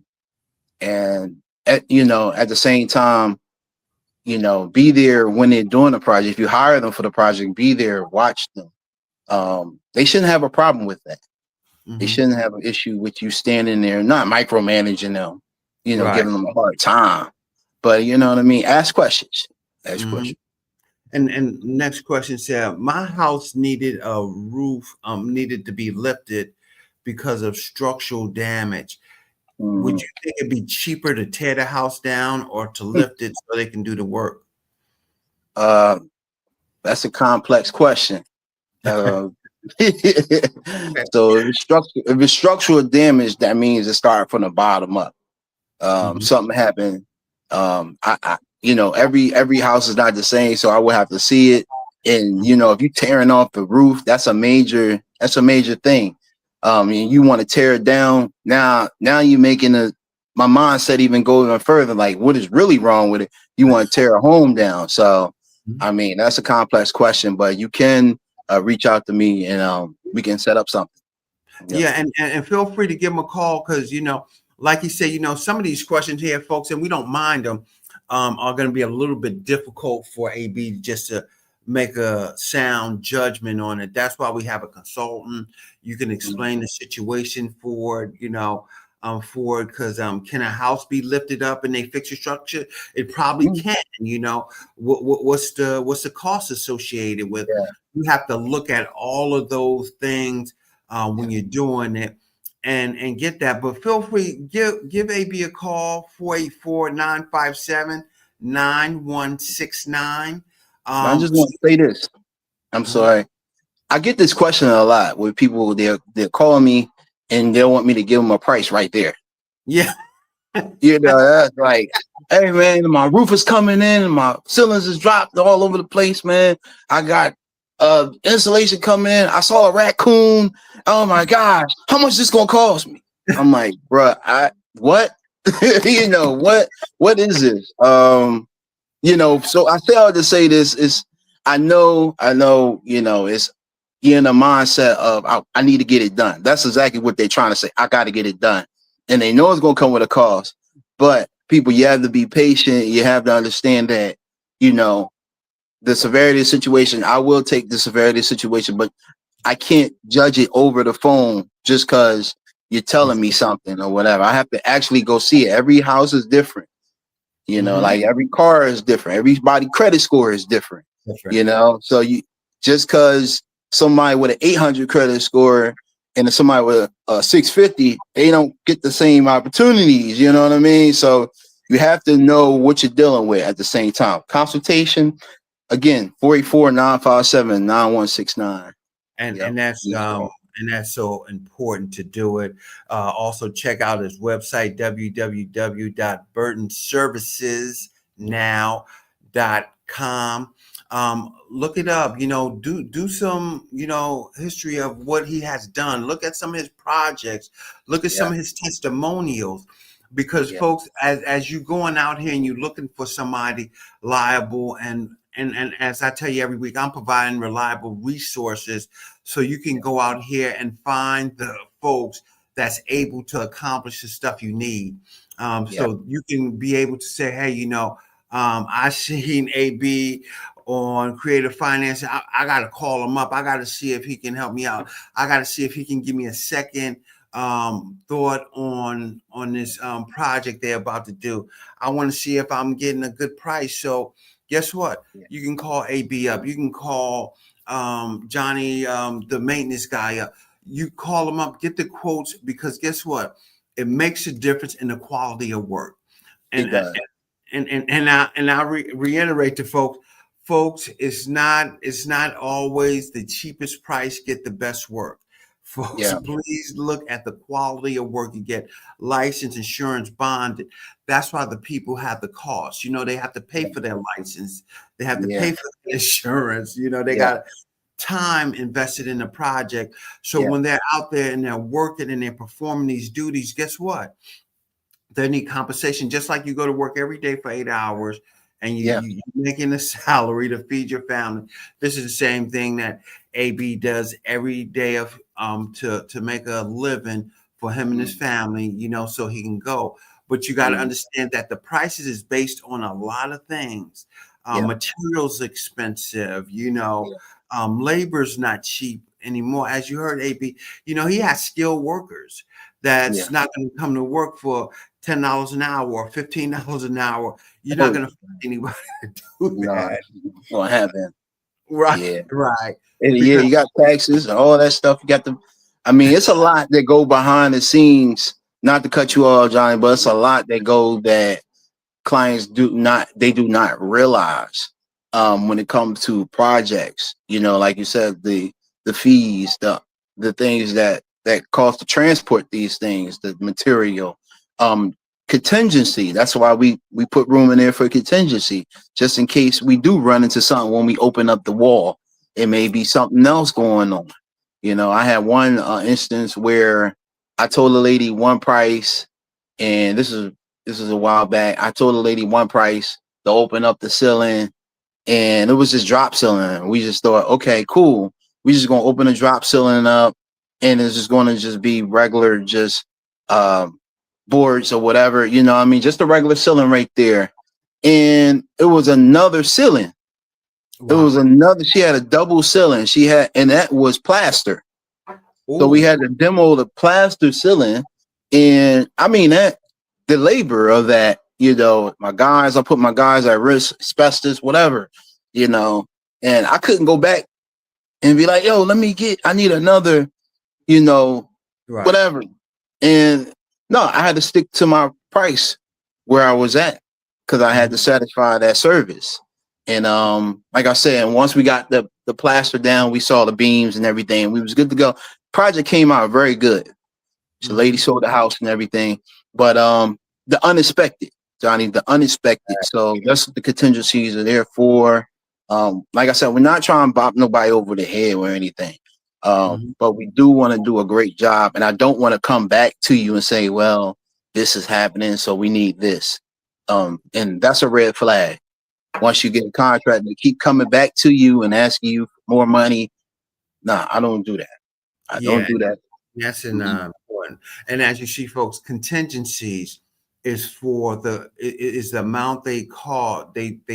at the same time, you know, be there when they're doing the project. If you hire them for the project, be there, watch them. They shouldn't have a problem with that. They shouldn't have an issue with you standing there, not micromanaging them, you know, giving them a hard time. But you know what I mean? Ask questions. Ask questions. And next question said, my house needed a roof, needed to be lifted because of structural damage. Would you think it'd be cheaper to tear the house down or to lift it so they can do the work? That's a complex question. So if it's structural damage, that means it started from the bottom up. Something happened. Every house is not the same, so I would have to see it. And you know, if you're tearing off the roof, that's a major thing. And you want to tear it down. Now you're making my mindset even go even further. Like, what is really wrong with it? You want to tear a home down. So, I mean, that's a complex question, but you can reach out to me and we can set up something. Yep. Yeah, and feel free to give them a call because like you said, some of these questions here, folks, and we don't mind them, are going to be a little bit difficult for AB just to make a sound judgment on it. That's why we have a consultant. You can explain the situation for for it because can a house be lifted up and they fix your structure? It probably can. What's the cost associated with? Yeah. You have to look at all of those things when you're doing it and get that. But feel free, give AB a call, 484-957-9169. I just want to say this. I'm sorry. I get this question a lot where people they're calling me and they want me to give them a price right there. Yeah. That's like, hey man, my roof is coming in and my ceilings is dropped all over the place, man. I got insulation coming in. I saw a raccoon. Oh my gosh, how much this gonna cost me? I'm like, bruh, what? What is this? So I failed to say this is I know, it's you're in a mindset of I need to get it done. That's exactly what they're trying to say. I got to get it done. And they know it's going to come with a cost. But people, you have to be patient. You have to understand that, the severity of the situation. I will take the severity of the situation, but I can't judge it over the phone just because you're telling me something or whatever. I have to actually go see it. Every house is different. Like every car is different. Everybody credit score is different. Right. So you just because somebody with an 800 credit score and somebody with a 650, they don't get the same opportunities. You know what I mean? So you have to know what you're dealing with at the same time. Consultation, again, 484-957-9169. And that's so important to do it. Also check out his website, www.burtonservicesnow.com. Look it up, do some, history of what he has done. Look at some of his projects, look at some of his testimonials, because folks, as you going out here and you're looking for somebody liable and as I tell you every week, I'm providing reliable resources so you can go out here and find the folks that's able to accomplish the stuff you need. So you can be able to say, hey, I seen AB on creative financing. I got to call him up. I got to see if he can help me out. I got to see if he can give me a second thought on this project they're about to do. I want to see if I'm getting a good price. So guess what? You can call AB up. You can call Johnny, the maintenance guy up. You call them up, get the quotes, because guess what? It makes a difference in the quality of work. And I reiterate to folks, it's not always the cheapest price get the best work. Folks, please look at the quality of work you get. License, insurance, bonded. That's why the people have the cost. They have to pay for their license. They have to pay for the insurance. They got time invested in the project. So when they're out there and they're working and they're performing these duties, guess what? They need compensation, just like you go to work every day for 8 hours and you're making a salary to feed your family. This is the same thing that AB does every day of to make a living for him and his family, so he can go. But you got to understand that the prices is based on a lot of things. Materials expensive, labor's not cheap anymore. As you heard, AB, he has skilled workers that's not going to come to work for $10 an hour or $15 an hour. You're not going to find anybody to do that. What happened? Right, right. And you got taxes and all that stuff. You got it's a lot that go behind the scenes. Not to cut you off, Johnny, but it's a lot that clients do not realize when it comes to projects. Like you said, the fees, the things that cost to transport these things, the material, contingency. That's why we put room in there for contingency, just in case we do run into something when we open up the wall. It may be something else going on. I had one instance where I told the lady one price and this is a while back. I told the lady one price to open up the ceiling, and it was just drop ceiling. We just thought, okay, cool. We just gonna open the drop ceiling up, and it's just gonna just be regular, just boards or whatever. You know, what I mean, just a regular ceiling right there. And it was another ceiling. It was Wow. another. She had a double ceiling. She had, and that was plaster. So we Ooh. had to demo the plaster ceiling, and I mean that the labor of that, you know, my guys, I put my guys at risk, asbestos, whatever, you know, and I couldn't go back and be like, yo, I need another, you know, Right. whatever. And no, I had to stick to my price where I was at because I had Mhm. to satisfy that service. And like I said, once we got the plaster down, we saw the beams and everything, we was good to go. Project came out very good. The lady Mhm. sold the house and everything. But the unexpected, Johnny, the unexpected. So that's what the contingencies are there for. Like I said, we're not trying to bop nobody over the head or anything. Mhm. But we do want to do a great job. And I don't want to come back to you and say, well, this is happening, so we need this. And that's a red flag. Once you get a contract, they keep coming back to you and asking you for more money. Nah, I don't do that. I don't Yeah. do that. That's Mhm. important. And as you see, folks, contingencies is for is the amount they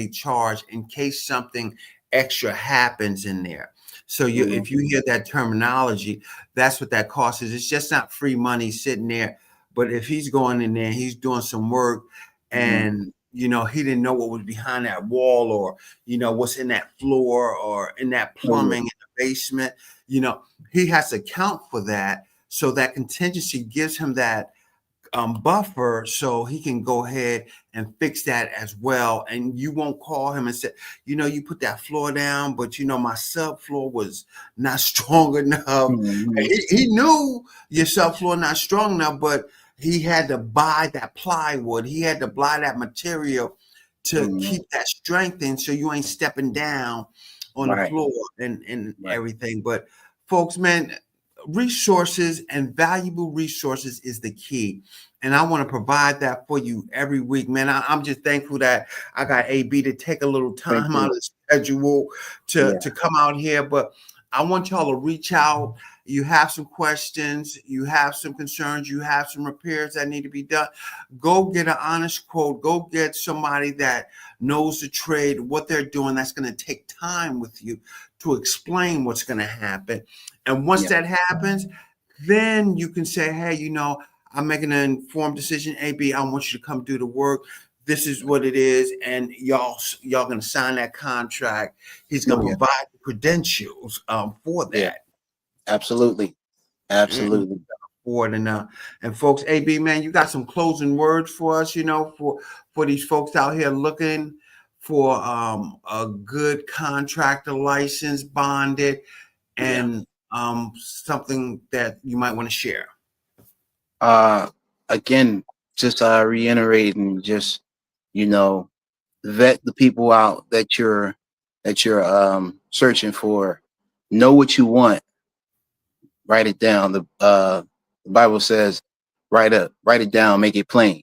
charge in case something extra happens in there. So Mhm. if you hear that terminology, that's what that cost is. It's just not free money sitting there. But if he's going in there, he's doing some work, Mhm. and he didn't know what was behind that wall, or what's in that floor, or in that Oh, yeah. plumbing in the basement. He has to account for that, so that contingency gives him that buffer, so he can go ahead and fix that as well. And you won't call him and say, you put that floor down, but my subfloor was not strong enough. And Mhm. he knew your subfloor not strong enough, but he had to buy that plywood. He had to buy that material to Mhm. keep that strength in, so you ain't stepping down on the Right. floor and Right. everything. But folks, man, resources and valuable resources is the key. And I want to provide that for you every week, man. I'm just thankful that I got AB to take a little Thank time out you. of the schedule to Yeah. to come out here. But I want y'all to reach out. You have some questions, you have some concerns, you have some repairs that need to be done. Go get an honest quote. Go get somebody that knows the trade, what they're doing. That's going to take time with you to explain what's going to happen. And once Yeah. that happens, then you can say, hey, I'm making an informed decision. AB, I want you to come do the work. This is what it is, and y'all gonna sign that contract. He's Oh, gonna yeah. provide the credentials for Yeah. that. Absolutely. Mm, Absolutely. For it and folks, AB, man, you got some closing words for us, for these folks out here looking for a good contractor license, bonded, Yeah. and something that you might want to share. Uh, Again, just reiterating, just, you know, vet the people out that you're searching for. Know what you want. Write it down. The Bible says, write it down, make it plain.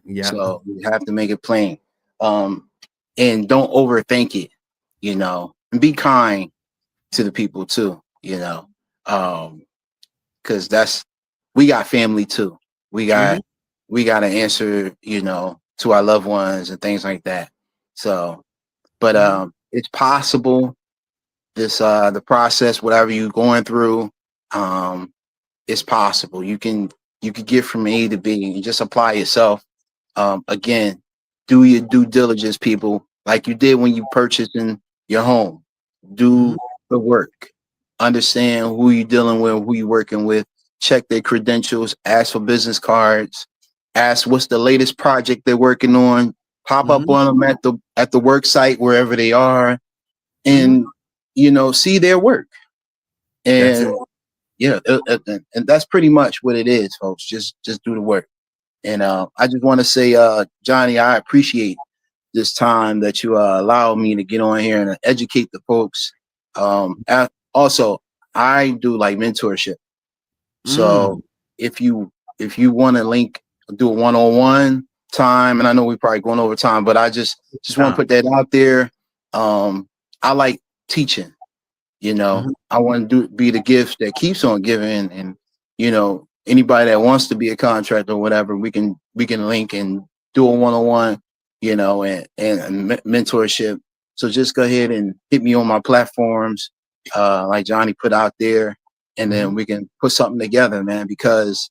Yeah. So you have to make it plain. Um, and don't overthink it, and be kind to the people too, because we got family too. We Mhm. got we got to answer, to our loved ones and things like that. So, but Mhm. it's possible. The process, whatever you're going through, um, it's possible. You can get from A to B and just apply yourself. Again, do your due diligence, people, like you did when you purchased in your home. Mhm. Do the work. Understand who you're dealing with, who you're working with. Check their credentials. Ask for business cards. Ask what's the latest project they're working on. Pop up Mhm. on them at the work site wherever they are, Mhm. and see their work. That's it. And yeah, and that's pretty much what it is, folks. Just do the work. And I just want to say, Johnny, I appreciate this time that you allow me to get on here and educate the folks. Also, I do like mentorship. Mm. So if you want to link do a one-on-one time, and I know we're probably going over time, but I just want to put that out there. I like teaching. I want to be the gift that keeps on giving, and anybody that wants to be a contractor or whatever, we can link and do a one-on-one, and mentorship. So just go ahead and hit me on my platforms, like Johnny put out there, and then we can put something together, man, because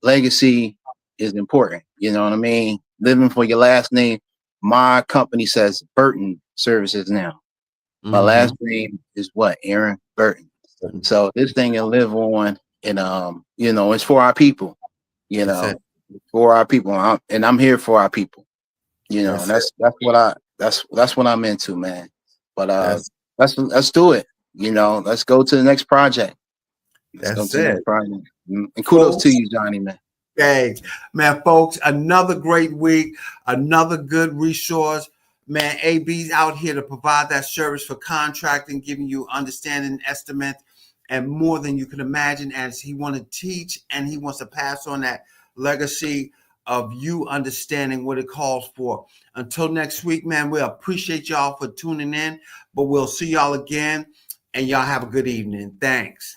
legacy is important. You know what I mean? Living for your last name. My company says Burton Services now. My last name is what? Aaron Burton. So this thing can live on, and it's for our people. For our people, and I'm here for our people. And that's what I'm into, man. But let's do it. Let's go to the next project. Let's go to the next project. And kudos to you, Johnny, man. Thanks, man, folks. Another great week, another good resource. Man, AB's out here to provide that service for contracting, giving you understanding, estimate, and more than you can imagine, as he wants to teach and he wants to pass on that legacy of you understanding what it calls for. Until next week, man, we appreciate y'all for tuning in, but we'll see y'all again, and y'all have a good evening. Thanks.